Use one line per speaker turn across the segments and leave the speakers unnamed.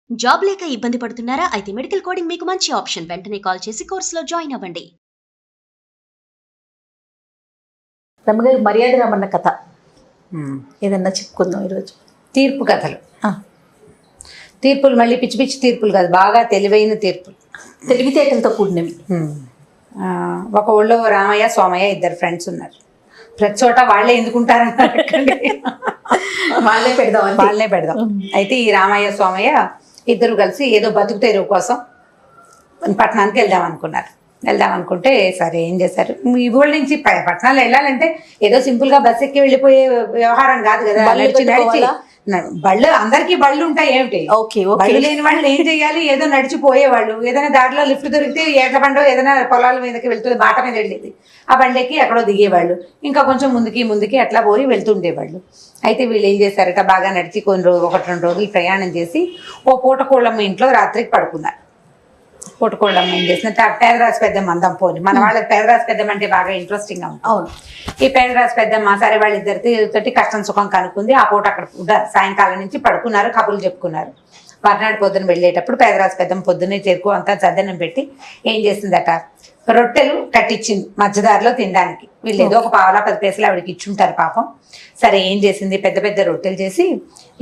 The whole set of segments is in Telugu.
జాబ్ లేక ఇబ్బంది పడుతున్నారా? అయితే మెడికల్ కోడింగ్ మీకు మంచి ఆప్షన్. వెంటనే కాల్ చేసి కోర్సులో జాయిన్ అవ్వండి.
రమ్మగారు మర్యాద రమన్న కథ ఏదన్నా చెప్పుకుందాం ఈరోజు.
తీర్పు కథలు. తీర్పులు మళ్ళీ పిచ్చి పిచ్చి తీర్పులు కాదు, బాగా తెలివైన తీర్పులు,
తెలివితేటలతో కూడినవి.
ఒక ఊళ్ళో రామయ్య సోమయ్య ఇద్దరు ఫ్రెండ్స్ ఉన్నారు. ప్రతి చోట వాళ్ళే ఎందుకుంటారన్నారు,
వాళ్ళే
పెడదాం. అయితే ఈ రామయ్య సోమయ్య ఇద్దరు కలిసి ఏదో బతుకు తెరువు కోసం పట్టణానికి వెళ్దాం అనుకుంటే సరే ఏం చేశారు, ఈ ఊళ్ళ నుంచి పట్టణాలు వెళ్ళాలంటే ఏదో సింపుల్ గా బస్ ఎక్కి వెళ్ళిపోయే వ్యవహారం కాదు కదా. నడిచి బళ్ళు, అందరికీ బళ్ళు ఉంటాయి ఏమిటి, బళ్ళు లేని వాళ్ళు ఏం చెయ్యాలి, ఏదో నడిచిపోయేవాళ్ళు. ఏదైనా దారిలో లిఫ్ట్ దొరికితే ఏట్ల బండో ఏదైనా పొలాల మీదకి వెళ్తుంది, బాట మీద వెళ్ళేది, ఆ బండికి ఎక్కడో దిగేవాళ్ళు. ఇంకా కొంచెం ముందుకి అట్లా పోయి వెళ్తుండేవాళ్ళు. అయితే వీళ్ళు ఏం చేశారట, బాగా నడిచి ఒకటి రెండు రోజులు ప్రయాణం చేసి ఓ పూటకోళ్ళమ్మ ఇంట్లో రాత్రికి పడుకున్నారు. పూటకోళ్ళమ్మ ఏం చేసిన పేదరాశి పెద్దమ్మ అందం పోని, మన వాళ్ళకి పేదరాశి పెద్దమ్మ అంటే బాగా ఇంట్రెస్టింగ్ గా ఉంటుంది.
అవును,
ఈ పేదరాశి పెద్దమ్మ సరే వాళ్ళిద్దరితోటి కష్టం సుఖం కనుక్కుంది. ఆ పూట అక్కడ సాయంకాలం నుంచి పడుకున్నారు, కబుర్లు చెప్పుకున్నారు. మర్నాడు పొద్దున వెళ్ళేటప్పుడు పేదరాశి పెద్దమ్మ పొద్దున్నే చేరుకు అంతా చద్దనం పెట్టి ఏం చేసిందట, రొట్టెలు కట్టించింది మధ్యదారిలో తినడానికి. వీళ్ళు ఏదో ఒక పావలా 10 పైసలు ఆవిడకి ఇచ్చుంటారు పాపం. సరే ఏం చేసింది, పెద్ద పెద్ద రొట్టెలు చేసి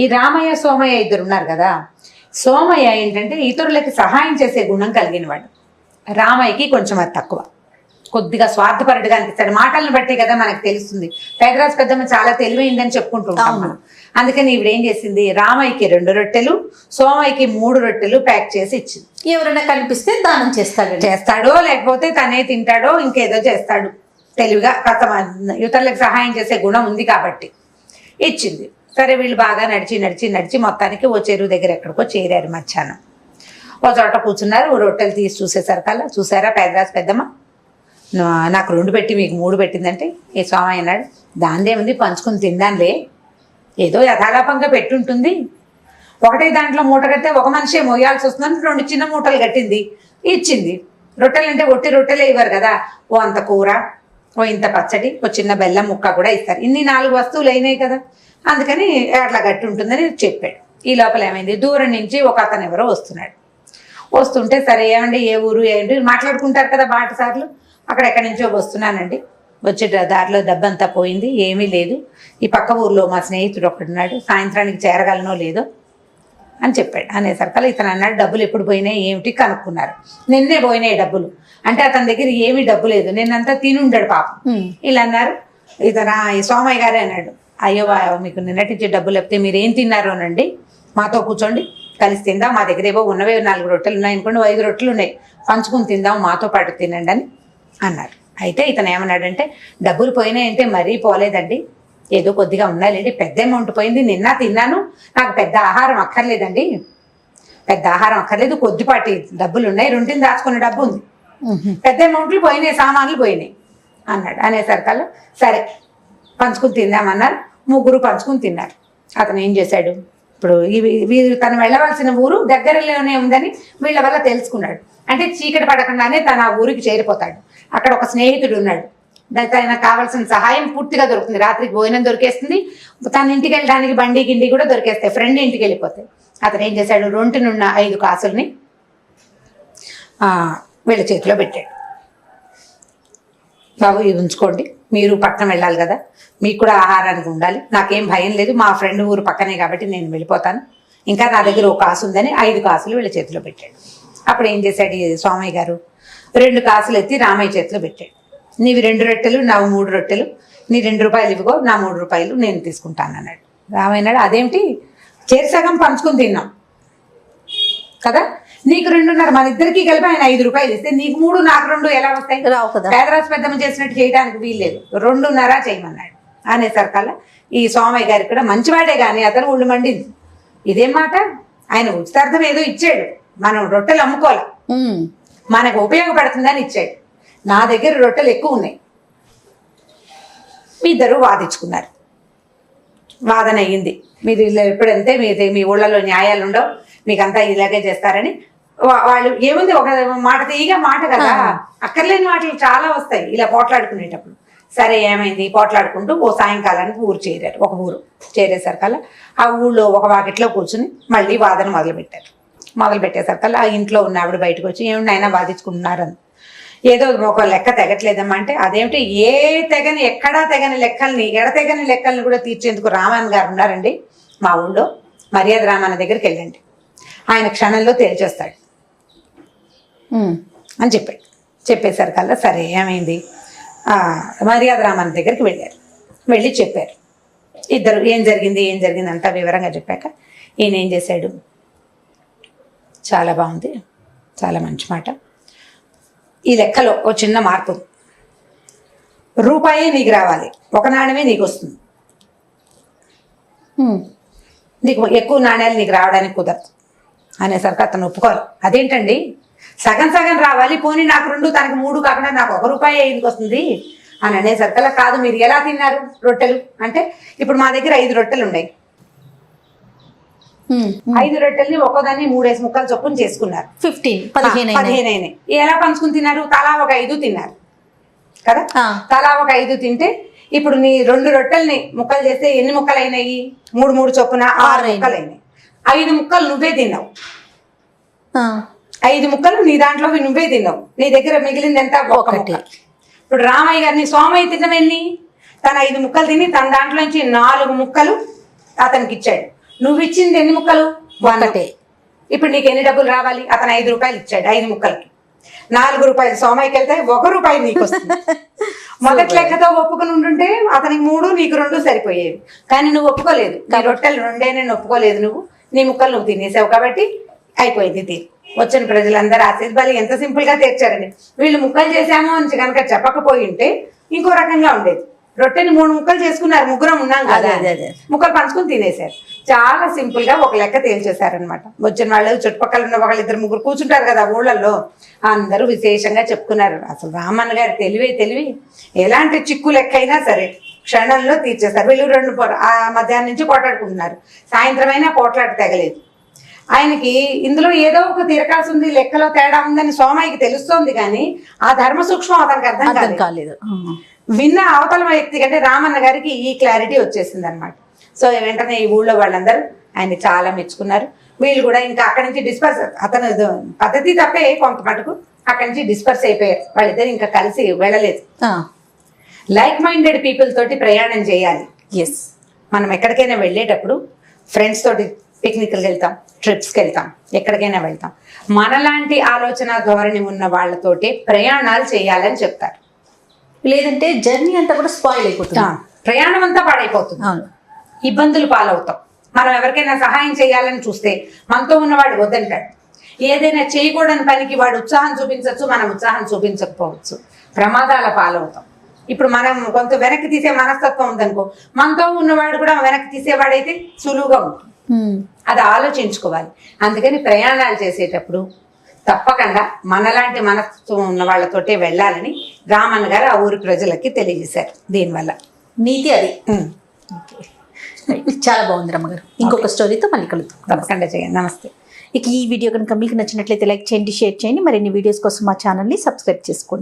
ఈ రామయ్య సోమయ్య ఇద్దరు ఉన్నారు కదా, సోమయ్య ఏంటంటే ఇతరులకి సహాయం చేసే గుణం కలిగిన వాడు, రామయ్యకి కొంచెం అది తక్కువ, కొద్దిగా స్వార్థపరుడుగా అనిపిస్తాడు. మాటలను బట్టి కదా మనకు తెలుస్తుంది. పేదరాజు పెద్దమ్మ చాలా తెలివైందని చెప్పుకుంటుంటాం మనం. అందుకని ఈవిడ ఏం చేసింది, రామయ్యకి 2 రొట్టెలు, సోమయ్యకి 3 రొట్టెలు ప్యాక్ చేసి ఇచ్చింది.
ఎవరైనా కనిపిస్తే దానం
చేస్తాడో లేకపోతే తనే తింటాడో ఇంకేదో చేస్తాడు, తెలివిగా ఇతరులకు సహాయం చేసే గుణం ఉంది కాబట్టి ఇచ్చింది. సరే వీళ్ళు బాగా నడిచి మొత్తానికి ఓ చెరువు దగ్గర ఎక్కడికో చేరారు. మధ్యాహ్నం ఓ చోట కూర్చున్నారు. రొట్టెలు తీసి చూసేసరికల్లా, చూసారా పేదరాజు పెద్దమ్మ, నాకు 2 పెట్టి మీకు 3 పెట్టిందంటే ఈ స్వామి అన్నాడు, దాందేముంది పంచుకుని తిందాంలే, ఏదో యథాలాపంగా పెట్టుంటుంది. ఒకటే దాంట్లో మూట కడితే ఒక మనిషే మోయాల్సి వస్తుందని 2 చిన్న మూటలు కట్టింది, ఇచ్చింది. రొట్టెలు అంటే ఒట్టి రొట్టెలే ఇవ్వరు కదా, ఓ అంత కూర, ఓ ఇంత పచ్చడి, ఓ చిన్న బెల్లం ముక్క కూడా ఇస్తారు. ఇన్ని 4 వస్తువులు అయినాయి కదా, అందుకని అట్లా గట్టి ఉంటుందని చెప్పాడు. ఈ లోపల ఏమైంది, దూరం నుంచి ఒక అతను ఎవరో వస్తుంటే సరే ఏమండి ఏ ఊరు ఏంటి మాట్లాడుకుంటారు కదా బాటసార్లు, ఎక్కడి నుంచో వస్తున్నానండి, వచ్చే దారిలో డబ్బంతా పోయింది, ఏమీ లేదు, ఈ పక్క ఊర్లో మా స్నేహితుడు ఒకడున్నాడు, సాయంత్రానికి చేరగలనో లేదో అని చెప్పాడు. అనేసరికల్లా ఇతను అన్నాడు, డబ్బులు ఎప్పుడు పోయినాయి ఏమిటి కనుక్కున్నారు. నిన్నే పోయినాయి డబ్బులు అంటే అతని దగ్గర ఏమీ డబ్బు లేదు, నిన్నంతా తినుండాడు పాపం. ఇలా అన్నారు. ఈ సోమయ్య గారే అన్నాడు, అయ్యో మీకు నిన్నటించే డబ్బులు లేకపోతే మీరు ఏం తిన్నారోనండి, మాతో కూర్చోండి కలిసి తిందాం, మా దగ్గర ఏవో ఉన్నవే 4 రొట్టెలు ఉన్నాయి అనుకోండి, 5 రొట్టెలు ఉన్నాయి, పంచుకుని తిందాం, మాతో పాటు తినండి అని అన్నారు. అయితే ఇతను ఏమన్నాడంటే, డబ్బులు పోయినాయంటే మరీ పోలేదండి, ఏదో కొద్దిగా ఉన్నాయండి, పెద్ద అమౌంట్ పోయింది, నిన్న తిన్నాను, నాకు పెద్ద ఆహారం అక్కర్లేదండి, కొద్దిపాటి డబ్బులు ఉన్నాయి, 2 దాచుకున్న డబ్బు ఉంది, పెద్ద అమౌంట్లు పోయినాయి, సామాన్లు పోయినాయి అన్నాడు. అనేసరికల్లా సరే పంచుకుని తిందామన్నారు. 3 పంచుకుని తిన్నారు. అతను ఏం చేశాడు, ఇప్పుడు వీరు తను వెళ్ళవలసిన ఊరు దగ్గరలోనే ఉందని వీళ్ళ వల్ల తెలుసుకున్నాడు. అంటే చీకటి పడకుండానే తన ఆ ఊరికి చేరిపోతాడు. అక్కడ ఒక స్నేహితుడు ఉన్నాడు, తనకు కావాల్సిన సహాయం పూర్తిగా దొరుకుతుంది, రాత్రికి భోజనం దొరికేస్తుంది, తన ఇంటికి వెళ్ళడానికి బండి గిండి కూడా దొరికేస్తాయి, ఫ్రెండ్ ఇంటికి వెళ్ళిపోతాయి. అతను ఏం చేశాడు, రొంటినున్న 5 కాసుల్ని వీళ్ళ చేతిలో పెట్టాడు. బాబు ఇవి ఉంచుకోండి, మీరు పట్టణం వెళ్ళాలి కదా, మీకు కూడా ఆహారానికి ఉండాలి, నాకేం భయం లేదు, మా ఫ్రెండ్ ఊరు పక్కనే కాబట్టి నేను వెళ్ళిపోతాను, ఇంకా నా దగ్గర 1 కాసు ఉందని 5 కాసులు వీళ్ళ చేతిలో పెట్టాడు. అప్పుడు ఏం చేశాడు ఈ సోమయ్య గారు, 2 కాసులు ఎత్తి రామయ్య చేతిలో పెట్టాడు. నీవి 2 రొట్టెలు, నావి 3 రొట్టెలు, నీ 2 రూపాయలు ఇవ్వగో, నా 3 రూపాయలు నేను తీసుకుంటాను అన్నాడు. రామయ్య అన్నాడు, అదేమిటి, సగం పంచుకుని తిన్నాం కదా, నీకు 2.5, మన ఇద్దరికి కలిపి ఆయన 5 రూపాయలు ఇస్తే నీకు 3 నాకు 2 ఎలా వస్తాయి, పేదరాజు పెద్దమ్మ చేసినట్టు చేయడానికి వీల్లేదు, 2.5 చేయమన్నాడు. అనేసరికల్లా ఈ సోమయ్య గారికి కూడా మంచివాడే కానీ అతను ఒళ్ళు మండింది. ఇదేం మాట, ఆయన ఉచితార్థం ఏదో ఇచ్చాడు, మనం రొట్టెలు అమ్ముకోవాలి, మనకు ఉపయోగపడుతుందని ఇచ్చాడు, నా దగ్గర రొట్టెలు ఎక్కువ ఉన్నాయి. మీ ఇద్దరు వాదించుకున్నారు, వాదన అయ్యింది. మీరు ఎప్పుడంతే మీ ఊళ్ళలో న్యాయాలు ఉండవు, మీకంతా ఇలాగే చేస్తారని వాళ్ళు ఏముంది, ఒక మాట తీయగా మాట కదా, అక్కర్లేని మాటలు చాలా వస్తాయి ఇలా పోట్లాడుకునేటప్పుడు. సరే ఏమైంది, పోట్లాడుకుంటూ ఓ సాయంకాలానికి ఊరు చేరారు. ఒక ఊరు చేరేసరికల్లా ఆ ఊళ్ళో ఒక వాకిట్లో కూర్చుని మళ్ళీ వాదన మొదలుపెట్టారు. మొదలు పెట్టేసరికల్లా ఆ ఇంట్లో ఉన్న ఆవిడ బయటకు వచ్చి ఏమిటి ఆయన బాధించుకుంటున్నారని. ఏదో ఒక లెక్క తెగట్లేదమ్మా అంటే, అదేమిటి ఎక్కడా తెగని లెక్కల్ని ఎడతెగని లెక్కల్ని కూడా తీర్చేందుకు రామన్ గారు ఉన్నారండి మా ఊళ్ళో, మర్యాద రామన్న దగ్గరికి వెళ్ళండి, ఆయన క్షణంలో తేల్చేస్తాడు అని చెప్పేసరికల్లా సరే ఏమైంది, మర్యాద రామన్న దగ్గరికి వెళ్ళి చెప్పారు. ఇద్దరు ఏం జరిగింది అంతా వివరంగా చెప్పాక ఈయన ఏం చేశాడు, చాలా బాగుంది, చాలా మంచి మాట, ఈ లెక్కలో ఓ చిన్న మార్పు, రూపాయే నీకు రావాలి, ఒక నాణ్యమే నీకు వస్తుంది, నీకు ఎక్కువ నాణ్యాలు నీకు రావడానికి కుదరదు అనేసరికి అతను ఒప్పుకోరు. అదేంటండి సగం సగం రావాలి, పోనీ నాకు 2 తనకు 3 కాకుండా నాకు 1 రూపాయి ఎందుకు వస్తుంది అని అనేసరికల్లా, కాదు మీరు ఎలా తిన్నారు రొట్టెలు అంటే, ఇప్పుడు మా దగ్గర 5 రొట్టెలు ఉన్నాయి, 5 రొట్టెల్ని ఒక్కోదాన్ని 3 ముక్కలు చొప్పున చేసుకున్నారు, 15 అయినాయి. ఎలా పంచుకుని తిన్నారు, తలా ఒక 5 తిన్నారు కదా, తలా ఒక 5 తింటే ఇప్పుడు నీ 2 రొట్టెల్ని ముక్కలు చేస్తే ఎన్ని ముక్కలు అయినాయి, 3 చొప్పున 6 ముక్కలు అయినాయి. 5 ముక్కలు నువ్వే తిన్నావు, 5 ముక్కలు నీ దాంట్లో నువ్వే తిన్నావు, నీ దగ్గర మిగిలింది ఎంత, 1 ముక్క. ఇప్పుడు రామయ్య గారిని సోమయ్య తిన్నవెన్ని, తన 5 ముక్కలు తిని తన దాంట్లో నుంచి 4 ముక్కలు అతనికి ఇచ్చాడు, నువ్వు ఇచ్చింది ఎన్ని ముక్కలు, 1. ఇప్పుడు నీకు ఎన్ని డబ్బులు రావాలి, అతను 5 రూపాయలు ఇచ్చాడు, 5 ముక్కలకి 4 రూపాయలు సోమయ్యకి వెళ్తే 1 రూపాయి నీకు వస్తుంది. మొదటి లెక్కతో ఒప్పుకుని ఉంటుంటే అతనికి 3 నీకు 2 సరిపోయేవి, కానీ నువ్వు ఒప్పుకోలేదు, నీ రొట్టెలు 2 నేను ఒప్పుకోలేదు, నువ్వు నీ ముక్కలు నువ్వు తినేసావు కాబట్టి అయిపోయింది తీరు. వచ్చిన ప్రజలందరూ ఆశీర్వాదాలు ఎంత సింపుల్ గా తీర్చారండి. వీళ్ళు ముక్కలు చేశాము అని కనుక చెప్పకపోయి ఉంటే ఇంకో రకంగా ఉండేది. రొట్టెని 3 ముక్కలు చేసుకున్నారు, ముగ్గురం ఉన్నాం కదా, ముక్కలు పంచుకుని తినేశారు. చాలా సింపుల్ గా ఒక లెక్క తేల్చేశారనమాట. వచ్చిన వాళ్ళు చుట్టుపక్కల ఉన్న 1, 2, 3 కూర్చుంటారు కదా ఊళ్ళల్లో, అందరూ విశేషంగా చెప్పుకున్నారు. అసలు రామన్న గారి తెలివి ఎలాంటి చిక్కు లెక్క అయినా సరే క్షణంలో తీర్చేస్తారు. వీళ్ళు 2 మధ్యాహ్నం నుంచి పోట్లాడుకుంటున్నారు, సాయంత్రం అయినా పోట్లాట తెగలేదు. ఆయనకి ఇందులో ఏదో ఒక తిరకాల్సి ఉంది, లెక్కలో తేడా ఉందని సోమయ్యకి తెలుస్తోంది, కానీ ఆ ధర్మ సూక్ష్మం అతనికి అర్థం కాలేదు. విన్న అవతల వ్యక్తి కంటే రామన్న గారికి ఈ క్లారిటీ వచ్చేసింది అనమాట. సో వెంటనే ఈ ఊళ్ళో వాళ్ళందరూ ఆయన చాలా మెచ్చుకున్నారు. వీళ్ళు కూడా ఇంకా అక్కడి నుంచి డిస్పర్స్, అతను పద్ధతి తప్పే కొంత మటుకు అక్కడి నుంచి డిస్పర్స్ అయిపోయారు. వాళ్ళిద్దరు ఇంకా కలిసి వెళ్ళలేదు. లైక్ మైండెడ్ పీపుల్ తోటి ప్రయాణం చేయాలి. మనం ఎక్కడికైనా వెళ్ళేటప్పుడు ఫ్రెండ్స్ తోటి పిక్నిక్కి వెళ్తాం, ట్రిప్స్కి వెళ్తాం, ఎక్కడికైనా వెళ్తాం, మనలాంటి ఆలోచన ధోరణి ఉన్న వాళ్ళతోటి ప్రయాణాలు చేయాలని చెప్తారు.
లేదంటే జర్నీ అంతా కూడా స్పాయిల్ అయిపోతుంది,
ప్రయాణం అంతా పాడైపోతుంది, ఇబ్బందులు పాలవుతాం. మనం ఎవరికైనా సహాయం చేయాలని చూస్తే మనతో ఉన్నవాడు వద్దంటాడు. ఏదైనా చేయకూడని పనికి వాడు ఉత్సాహం చూపించవచ్చు, మనం ఉత్సాహం చూపించకపోవచ్చు, ప్రమాదాల పాలవుతాం. ఇప్పుడు మనం కొంత వెనక్కి తీసే మనస్తత్వం ఉందనుకో, మనతో ఉన్నవాడు కూడా వెనక్కి తీసేవాడైతే సులువుగా ఉంటుంది. అది ఆలోచించుకోవాలి. అందుకని ప్రయాణాలు చేసేటప్పుడు తప్పకుండా మనలాంటి మనస్తత్వం ఉన్న వాళ్ళతోటే వెళ్ళాలని రామన్న గారు ఆ ఊరి ప్రజలకి తెలియజేశారు. దీనివల్ల
నీతి అది. చాలా బాగుంది రమ్మగారు. ఇంకొక స్టోరీతో మళ్ళీ కలుద్దాం.
తప్పకుండా చేయండి. నమస్తే.
ఇక ఈ వీడియో కనుక మీకు నచ్చినట్లయితే లైక్ చేయండి, షేర్ చేయండి. మరిన్ని వీడియోస్ కోసం మా ఛానల్ని సబ్స్క్రైబ్ చేసుకోండి.